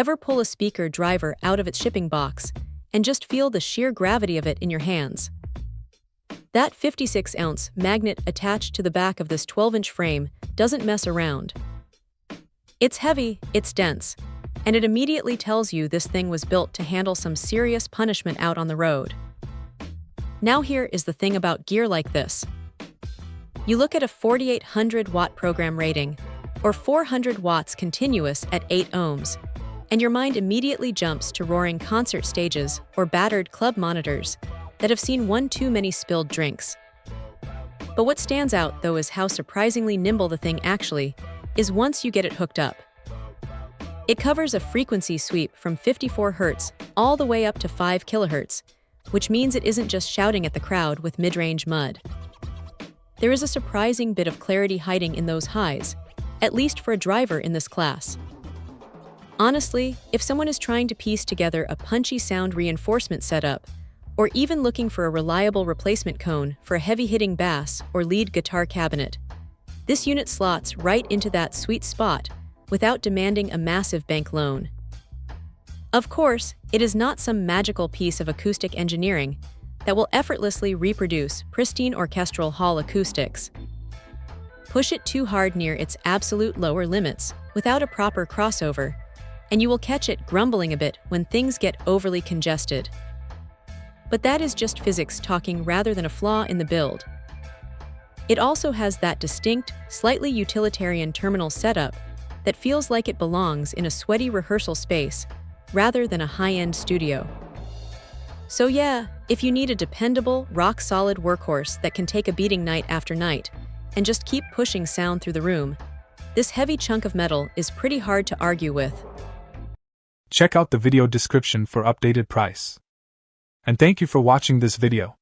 Ever pull a speaker driver out of its shipping box and just feel the sheer gravity of it in your hands? That 56-ounce magnet attached to the back of this 12-inch frame doesn't mess around. It's heavy, it's dense, and it immediately tells you this thing was built to handle some serious punishment out on the road. Now here is the thing about gear like this. You look at a 4800-watt program rating, or 400 watts continuous at 8 ohms, and your mind immediately jumps to roaring concert stages or battered club monitors that have seen one too many spilled drinks. But what stands out, though, is how surprisingly nimble the thing actually is once you get it hooked up. It covers a frequency sweep from 54 Hz all the way up to 5 kHz, which means it isn't just shouting at the crowd with mid-range mud. There is a surprising bit of clarity hiding in those highs, at least for a driver in this class. Honestly, if someone is trying to piece together a punchy sound reinforcement setup, or even looking for a reliable replacement cone for a heavy-hitting bass or lead guitar cabinet, this unit slots right into that sweet spot without demanding a massive bank loan. Of course, it is not some magical piece of acoustic engineering that will effortlessly reproduce pristine orchestral hall acoustics. Push it too hard near its absolute lower limits without a proper crossover, and you will catch it grumbling a bit when things get overly congested. But that is just physics talking rather than a flaw in the build. It also has that distinct, slightly utilitarian terminal setup that feels like it belongs in a sweaty rehearsal space rather than a high-end studio. So yeah, if you need a dependable, rock-solid workhorse that can take a beating night after night and just keep pushing sound through the room, this heavy chunk of metal is pretty hard to argue with. Check out the video description for updated price. And thank you for watching this video.